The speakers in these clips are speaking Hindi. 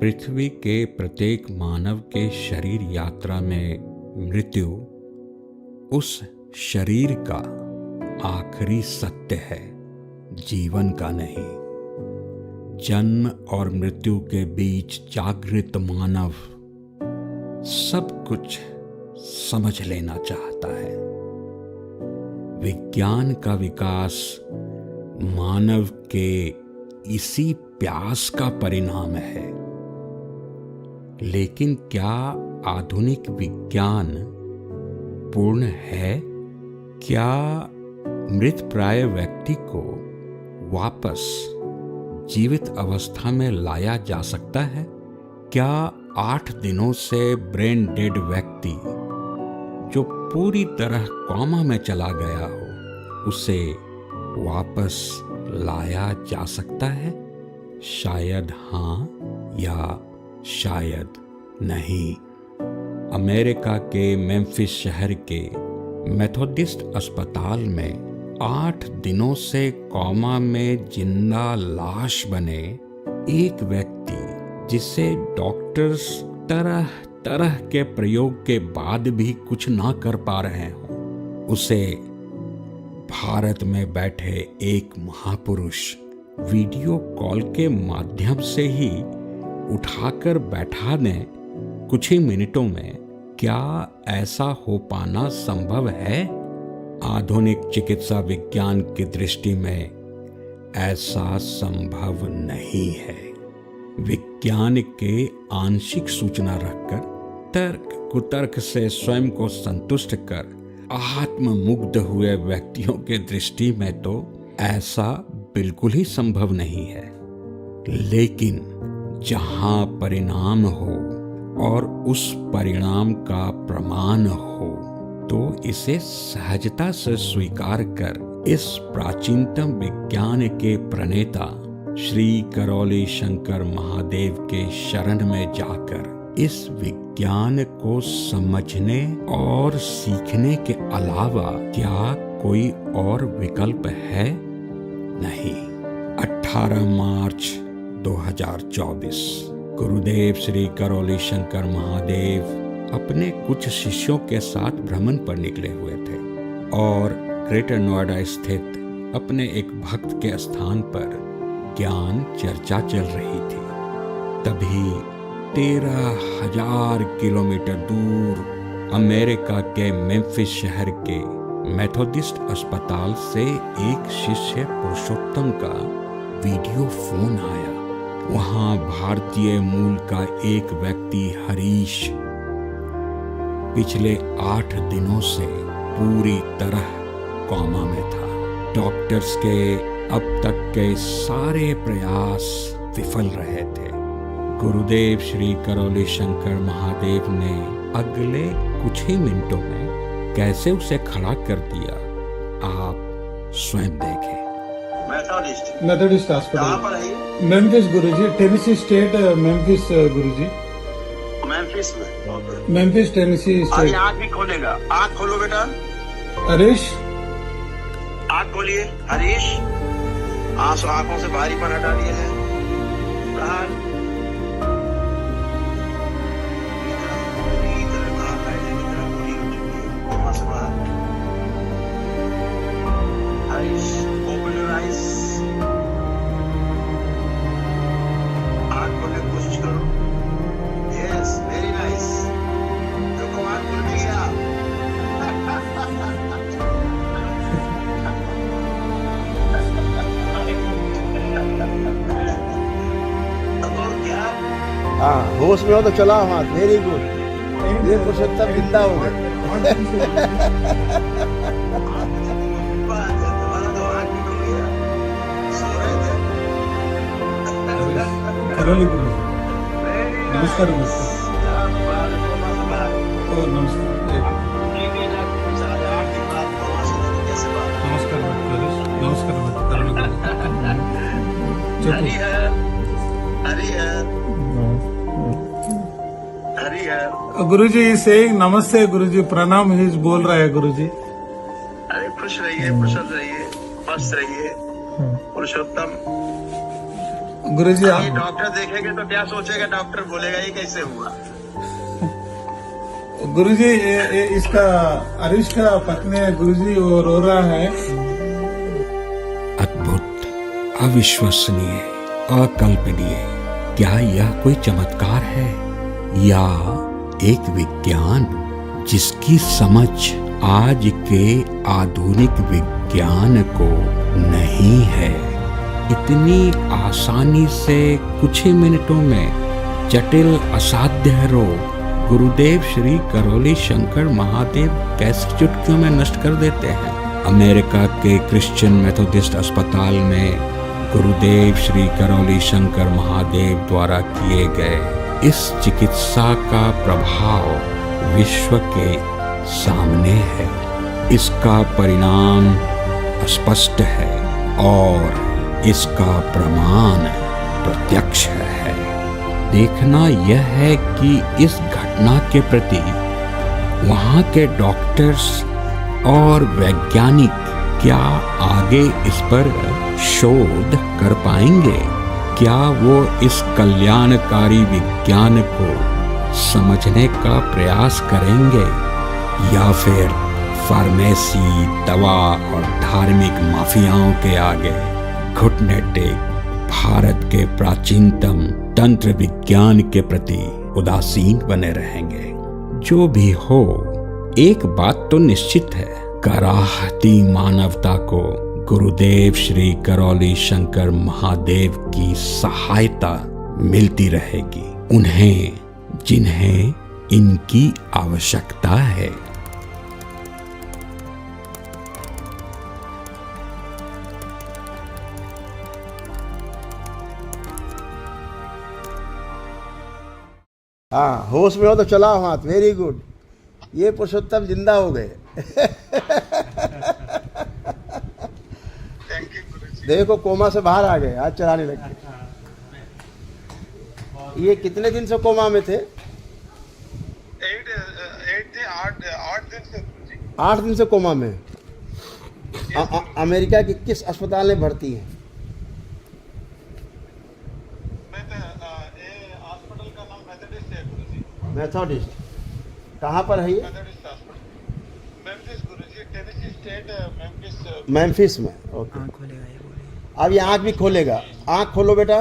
पृथ्वी के प्रत्येक मानव के शरीर यात्रा में मृत्यु उस शरीर का आखिरी सत्य है, जीवन का नहीं। जन्म और मृत्यु के बीच जागृत मानव सब कुछ समझ लेना चाहता है। विज्ञान का विकास मानव के इसी प्यास का परिणाम है। लेकिन क्या आधुनिक विज्ञान पूर्ण है? क्या मृतप्राय व्यक्ति को वापस जीवित अवस्था में लाया जा सकता है? क्या 8 दिनों से ब्रेन डेड व्यक्ति जो पूरी तरह कोमा में चला गया हो, उसे वापस लाया जा सकता है? शायद हाँ या शायद नहीं। अमेरिका के मेम्फिस शहर के मेथोडिस्ट अस्पताल में 8 दिनों से कोमा में जिंदा लाश बने एक व्यक्ति, जिसे डॉक्टर्स तरह तरह के प्रयोग के बाद भी कुछ ना कर पा रहे हों, उसे भारत में बैठे एक महापुरुष वीडियो कॉल के माध्यम से ही उठाकर बैठा दें कुछ ही मिनटों में। क्या ऐसा हो पाना संभव है? आधुनिक चिकित्सा विज्ञान की दृष्टि में ऐसा संभव नहीं है। विज्ञान के आंशिक सूचना रखकर तर्क कुतर्क से स्वयं को संतुष्ट कर आत्ममुग्ध हुए व्यक्तियों के दृष्टि में तो ऐसा बिल्कुल ही संभव नहीं है। लेकिन जहां परिणाम हो और उस परिणाम का प्रमाण हो, तो इसे सहजता से स्वीकार कर इस प्राचीनतम विज्ञान के प्रणेता श्री करौली शंकर महादेव के शरण में जाकर इस विज्ञान को समझने और सीखने के अलावा क्या कोई और विकल्प है? नहीं। 18 मार्च 2024 गुरुदेव श्री करौली शंकर महादेव अपने कुछ शिष्यों के साथ भ्रमण पर निकले हुए थे और ग्रेटर नोएडा स्थित अपने एक भक्त के स्थान पर ज्ञान चर्चा चल रही थी। तभी 13,000 किलोमीटर दूर अमेरिका के मेम्फिस शहर के मेथोडिस्ट अस्पताल से एक शिष्य पुरुषोत्तम का वीडियो फोन आया। वहां भारतीय मूल का एक व्यक्ति हरीश पिछले 8 दिनों से पूरी तरह कोमा में था। डॉक्टर्स के अब तक के सारे प्रयास विफल रहे थे। गुरुदेव श्री करौली शंकर महादेव ने अगले कुछ ही मिनटों में कैसे उसे खड़ा कर दिया, आप स्वयं देखें। मेथोडिस्ट हॉस्पिटल मेम्फिस गुरुजी, टेनेसी स्टेट मेम्फिस गुरुजी। Memphis Tennessee state. आँख भी खोलेगा, आँख खोलो बेटा। हरीश, आँख खोलिए हरीश। आंसू आंखों से भारी पर हटा लिए हैं। Harish, open your eyes। आँख खोलने की कोशिश करो। Yes, very nice। देखो आँख खुल गया। हाँ, होश में हो तो चलाओ हाथ। Very good. ये पुरुषोत्तम जिंदा हो गए। नमस्कार। गुरुजी सेइंग नमस्ते गुरुजी, प्रणाम ही बोल रहा है गुरुजी। अरे खुश रहिए, प्रसन्न रहिए, मस्त रहिए। पुरुषोत्तम गुरुजी ये आप डॉक्टर देखेंगे तो क्या सोचेगा, डॉक्टर बोलेगा ये कैसे हुआ। गुरुजी ये इसका हरीश का पत्नी है गुरुजी, वो रो रहा है। अद्भुत, अविश्वसनीय, अकल्पनीय। क्या यह कोई चमत्कार है या एक विज्ञान जिसकी समझ आज के आधुनिक विज्ञान को नहीं है? इतनी आसानी से कुछ ही मिनटों में जटिल असाध्य रोग गुरुदेव श्री करौली शंकर महादेव कैसे चुटकियों में नष्ट कर देते हैं। अमेरिका के क्रिश्चियन मेथोडिस्ट अस्पताल में गुरुदेव श्री करौली शंकर महादेव द्वारा किए गए इस चिकित्सा का प्रभाव विश्व के सामने है। इसका परिणाम स्पष्ट है और इसका प्रमाण प्रत्यक्ष है। देखना यह है कि इस घटना के प्रति वहाँ के डॉक्टर्स और वैज्ञानिक क्या आगे इस पर शोध कर पाएंगे? क्या वो इस कल्याणकारी विज्ञान को समझने का प्रयास करेंगे या फिर फार्मेसी, दवा और धार्मिक माफियाओं के आगे घुटने टेक भारत के प्राचीनतम तंत्र विज्ञान के प्रति उदासीन बने रहेंगे? जो भी हो, एक बात तो निश्चित है, कराहती मानवता को गुरुदेव श्री करौली शंकर महादेव की सहायता मिलती रहेगी, उन्हें जिन्हें इनकी आवश्यकता है। हाँ, होश में हो तो चलाओ हाथ, वेरी गुड। ये पुरुषोत्तम जिंदा हो गए। थैंक यू गुरुजी। देखो कोमा से बाहर आ गए, आज चलाने लगे। ये कितने दिन से कोमा में थे? 8 दिन से गुरुजी। 8 दिन से कोमा में। अमेरिका के किस अस्पताल में भर्ती हैं? हॉस्पिटल का नाम मेथोडिस्ट है गुरुजी। मेथोडिस्ट। कहाँ पर है ये? मेथोडिस्ट हॉस्पिटल मेम्फिस गुरुजी, टेनेसी स्टेट मेम्फिस। मेम्फिस में। ओके। अब ये आँख भी खोलेगा। आँख खोलो बेटा,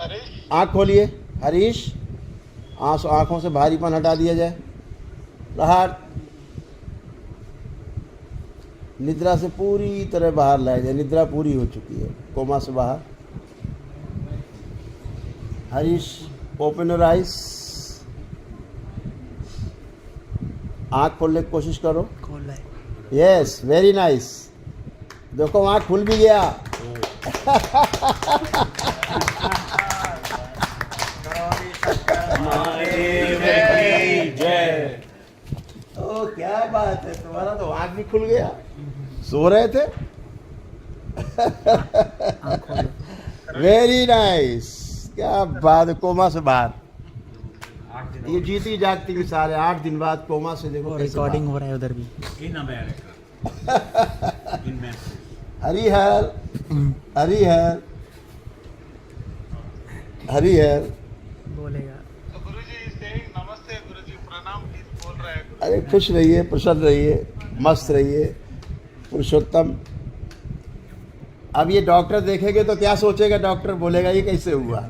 हरीश, आँख खोलिए। हरीश, आँखों से भारीपन हटा दिया जाए। बाहर निद्रा से पूरी तरह बाहर लाया जाए। निद्रा पूरी हो चुकी है, कोमा से बाहर। Harish, open your eyes. आँख खोलने की कोशिश करो। खोल रहा है। Yes, very nice. देखो आँख खुल भी गया। ओ क्या बात है, तुम्हारा तो आँख भी खुल गया। सो रहे थे। वेरी नाइस, क्या बात है। कोमा से बाहर। ये जीती जागती मिसाल है। 8 दिन बाद कोमा से देखो रिकॉर्डिंग हो रहा है उधर भी। हरी हर, हरी हर, हरी हर। बोलेगा गुरुजी सेइंग नमस्ते गुरुजी, प्रणाम प्लीज बोल रहा है गुरुजी। अरे खुश रहिए, प्रसन्न रहिए, मस्त रहिए। पुरुषोत्तम, अब ये डॉक्टर देखेंगे तो क्या सोचेगा? डॉक्टर बोलेगा ये कैसे हुआ।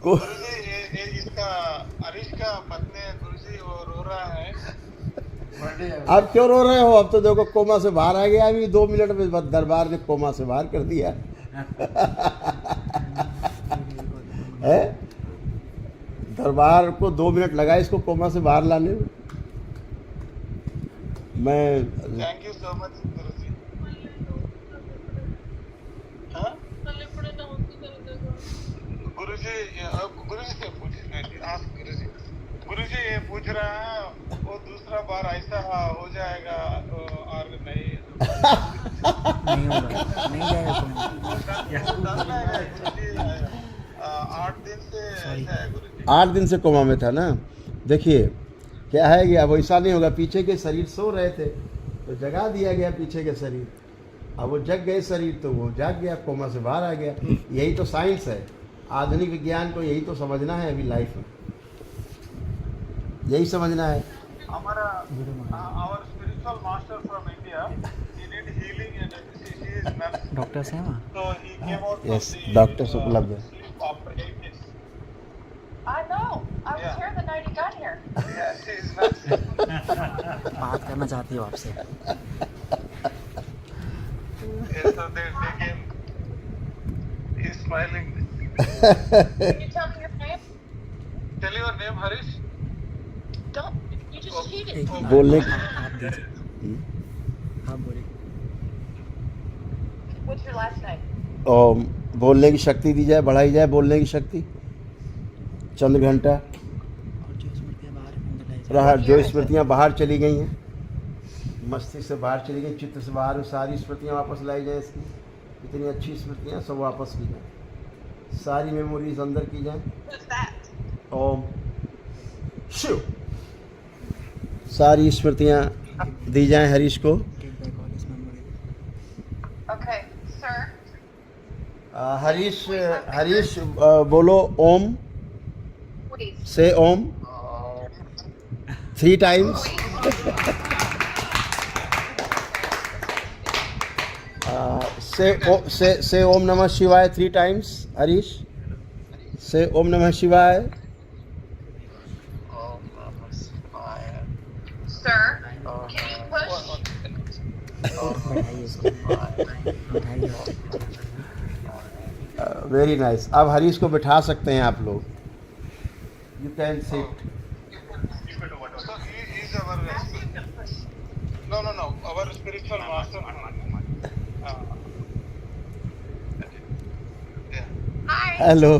गुरुजी ये इसका हरीश का पत्नी है गुरुजी, वो रो रहा है। आप क्यों रो रहे हो? अब तो देखो कोमा से बाहर आ गया। अभी 2 मिनट में बस दरबार ने कोमा से बाहर कर दिया। है? दरबार को 2 मिनट लगा इसको कोमा से बाहर लाने में। मैं थैंक यू सो मच गुरुजी। हाँ? गुरुजी से गुरुजी, गुरुजी ये पूछ रहा है वो दूसरा बार ऐसा हो जाएगा और नहीं नहीं होगा, नहीं जाएगा गुरुजी। 8 दिन से ऐसा है गुरुजी। 8 दिन से कोमा में था ना। देखिए क्या है कि अब ऐसा नहीं होगा। पीछे के शरीर सो रहे थे तो जगा दिया गया पीछे के शरीर। अब वो जग गए शरीर तो वो जाग गया, कोमा से बाहर आ गया। यही तो साइंस है। आधुनिक विज्ञान को यही तो समझना है अभी लाइफ में, यही समझना है। हमारा our spiritual master from India, he did healing and she is nurse. Doctor से हैं वहाँ? So he came out Yes, from the doctors उपलब्ध है। sleep after 8 days. I know. I was Yeah. here the night he got here. Yeah, she is nurse. बात करना चाहती हो आपसे। Yes, so they came. He's smiling. Can you tell me your name? Tell your name, Harish. Don't. You just cheated. एक Okay. बोलने आप दीजिए। आप बोलिए। What's your last name? और बोलने की शक्ति दी जाए, बढ़ाई जाए बोलने की शक्ति। चंद्र घंटा और जो स्मृतियाँ बाहर अंदर लाई जाए। रहा, जो स्मृतियाँ बाहर चली गई हैं, मस्तिष्क से बाहर चली गई, चित्त से बाहर, सारी स्मृतियाँ वापस लाई जाए। इसकी इतनी अच्छी स्मृतियाँ सब वापस की जाए, सारी मेमोरीज अंदर की जाए। Who's that? ओम शिव। सारी स्मृतियाँ दी जाएं हरीश को। Take back all his memory. Okay, sir. Harish बोलो ओम, Please. से ओम 3 times। से ओम नमः शिवाय 3 times। हरीश से ओम नमः शिवाय। Sir, can you push? बढ़ाइए इसको। बढ़ाइए। Very nice. अब हरीश को बिठा सकते हैं आप लोग। You can sit. So he is our no, our spiritual master. Yeah. Hi. Hello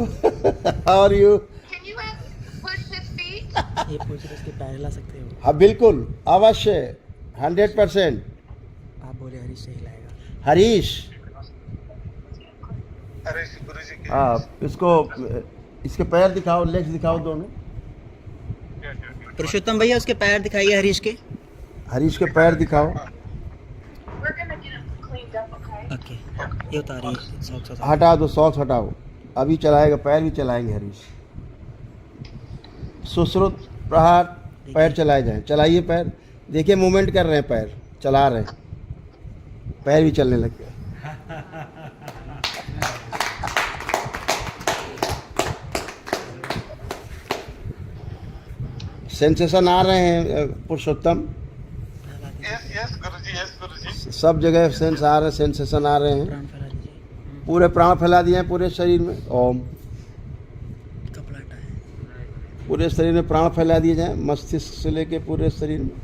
how are you? Can you push his feet? ये पूछ रहे इसके पैर हिला सकते हो? हाँ बिल्कुल, अवश्य, 100%। आप बोले हरीश से हिलाएगा। हरीश हरीश गुरुजी के आप इसको, इसके पैर दिखाओ, लेग्स दिखाओ दोनों। पुरुषोत्तम भैया उसके पैर दिखाइए हरीश के। हरीश के पैर दिखाओ। We're gonna get him cleaned up, okay? Okay ये उतारिए सॉक्स उतारिए। हटा दो, सॉक्स हटाओ। अभी चलाएगा, पैर भी चलाएंगे हरीश। सुश्रुत प्रहार, पैर चलाए जाएं। चलाइए पैर, देखिए मूवमेंट कर रहे हैं, पैर चला रहे हैं, पैर भी चलने लग गए। सेंसेशन आ रहे हैं पुरुषोत्तम, yes गुरुजी। सब जगह सेंस आ रहे हैं, सेंसेशन आ रहे हैं। प्राण फैला दीजिए। पूरे प्राण फैला दिए हैं पूरे शरीर में। ओम। कपड़ा हटाएं। पूरे शरीर में प्राण फैला दिए जाएं, मस्तिष्क से लेके पूरे शरीर में,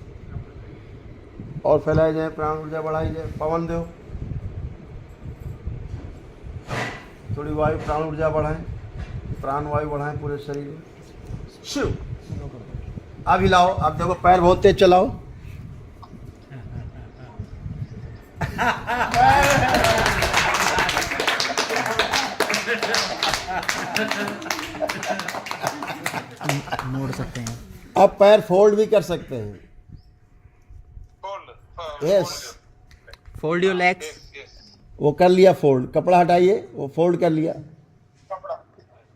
और फैलाए जाएं, प्राण ऊर्जा बढ़ाई जाए। पवन दो, थोड़ी वायु प्राण ऊर्जा बढ़ाएं, प्राण वायु बढ़ाएं पूरे शरीर में। शिव। अब हिलाओ, अब देखो पैर बहुत तेज चलाओ। मोड़ सकते हैं। अब पैर फोल्ड भी कर सकते हैं। Fold. Yes, fold your legs. Yes. वो कर लिया फोल्ड। कपड़ा हटाइए, वो फोल्ड कर लिया। कपड़ा.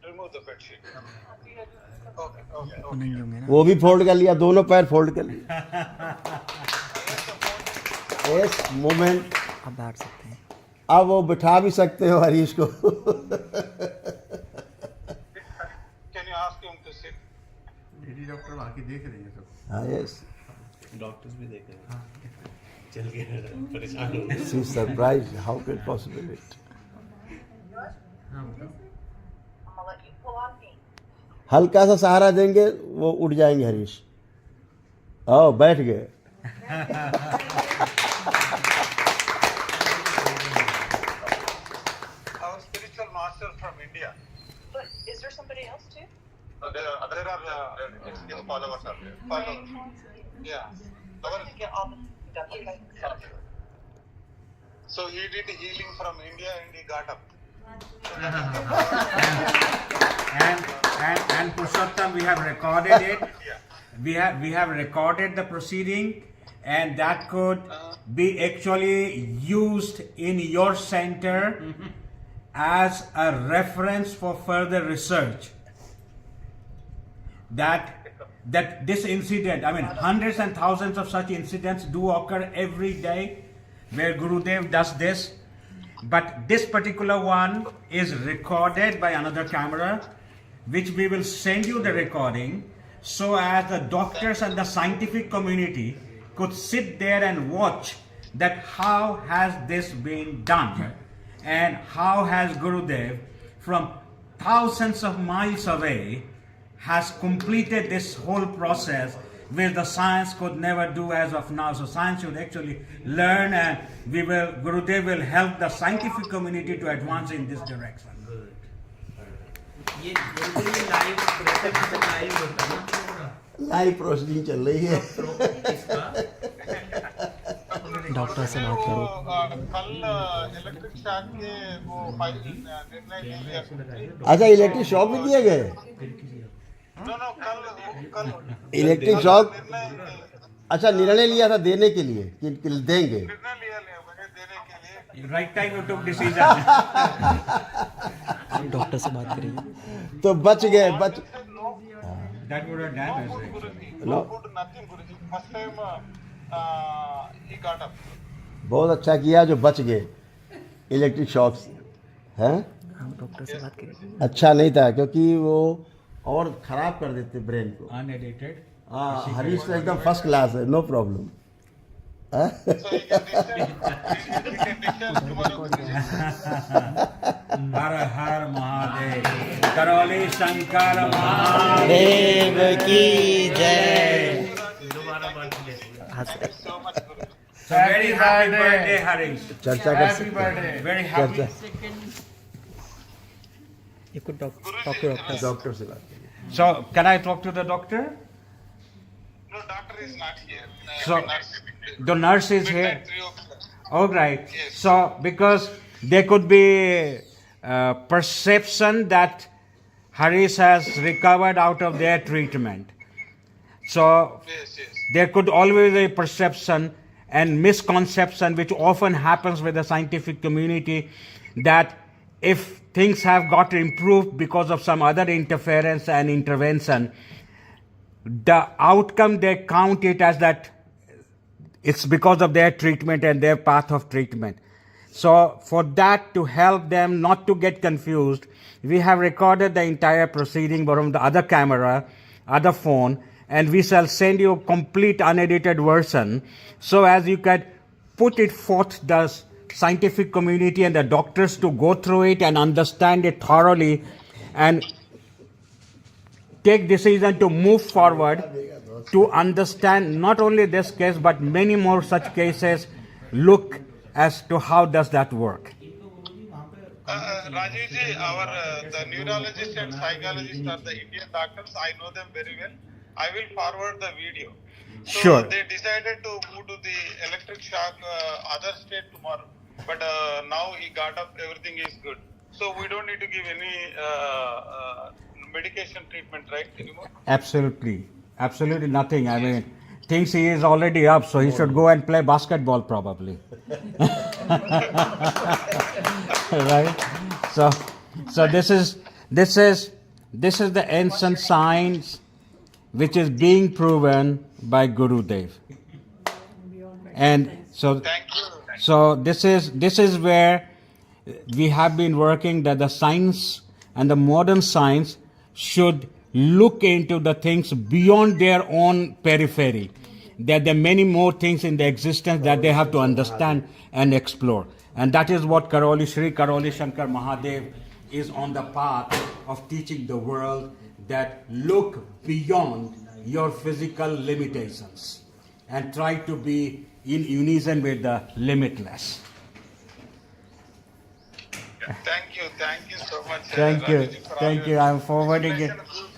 Remove the bed sheet. Okay. नहीं होंगे ना। वो भी फोल्ड कर लिया, दोनों पैर फोल्ड कर लिया। Yes, moment. आप बैठ सकते हैं। अब वो बिठा भी सकते हो हरीश को। Can you ask him to sit? Lady doctor वहाँ की देख रही है सब। हाँ, यस। डॉक्टर्स भी देख रहे हैं। चल के परेशान हो गए। She surprise, how can possible it. I'm gonna let you pull on me. हल्का सा सहारा देंगे, वो उठ जाएंगे हरीश। आओ, बैठ गए। Our spiritual master from India. But is there somebody else too? There are followers are there. Followers. Yeah. We're gonna get all the stuff. Okay. So he did healing from India and he got up. And Purushottam, we have recorded it. Yeah. We have recorded the proceeding, and that could be actually used in your center as a reference for further research. That this incident, I mean, hundreds and thousands of such incidents do occur every day where Gurudev does this, but this particular one is recorded by another camera, which we will send you the recording, so as the doctors and the scientific community could sit there and watch that how has this been done, and how has Gurudev from thousands of miles away has completed this whole process, which the science could never do as of now. So science should actually learn, and Gurudev will help the scientific community to advance in this direction. ये लाइव लाइव होता है ना लाइव प्रोसीडिंग चल रही है इसका डॉक्टर से बात करो। कल इलेक्ट्रिक शॉक के वो निर्णय लिया। अच्छा, इलेक्ट्रिक शॉक भी दिए गए? नो कल इलेक्ट्रिक शॉक, निर्णय अच्छा, निर्णय लिया था देने के लिए कि देंगे। लिया मैंने देने के लिए। Right time you took decision. आप डॉक्टर से बात करिए। तो बच गए, बच That would have damaged it. Guruji, No. no food, nothing, Guruji. First time he got up. बहुत अच्छा किया जो बच गए इलेक्ट्रिक शॉक से, हैं? आप डॉक्टर से बात करिए। अच्छा नहीं था, क्योंकि वो और खराब कर देते ब्रेन को। Unedited. हाँ, हरीश तो एकदम फर्स्ट क्लास है, no problem. So he can discharge tomorrow, Guruji. हर हर महादेव, करौली शंकर महादेव की जय। दोबारा बात ले हाँ sir. So much, Guruji. So very happy birthday, Harish. चर्चा कर सकते हैं, Very happy. चर्चा You could talk to doctor. Doctor से बात करिए। So can I talk to the doctor? No, doctor is not here. So Nurse. the nurse is here. Midnight 3 o'clock. All right. So because there could be perception that Harish has recovered out of their treatment. So Yes. there could always be a perception and misconception which often happens with the scientific community, that if things have got improved because of some other interference and intervention, the outcome they count it as that it's because of their treatment and their path of treatment. So for that, to help them not to get confused, we have recorded the entire proceeding from the other camera, other phone, and we shall send you a complete unedited version, so as you can put it forth the scientific community and the doctors to go through it and understand it thoroughly and take decision to move forward to understand not only this case but many more such cases, look as to how does that work. Rajiv ji, our the neurologist and psychologist are the Indian doctors. I know them very well. I will forward the video. So Sure. they decided to move to the electric shock other state tomorrow. But now he got up, everything is good. So we don't need to give any medication treatment, right, anymore? Absolutely. Absolutely nothing. I mean, thinks he is already up, so he should go and play basketball probably. Right? So this is the ancient science which is being proven by Gurudev. And so Thank you. so this is where we have been working, that the science and the modern science should look into the things beyond their own periphery. That there are many more things in the existence that they have to understand and explore. And that is what Sri Karoli Shankar Mahadev is on the path of teaching the world, that look beyond your physical limitations and try to be in unison with the limitless. Thank you so much. Thank you. Rajiv ji, for all Thank your you. I'm forwarding it. explanation.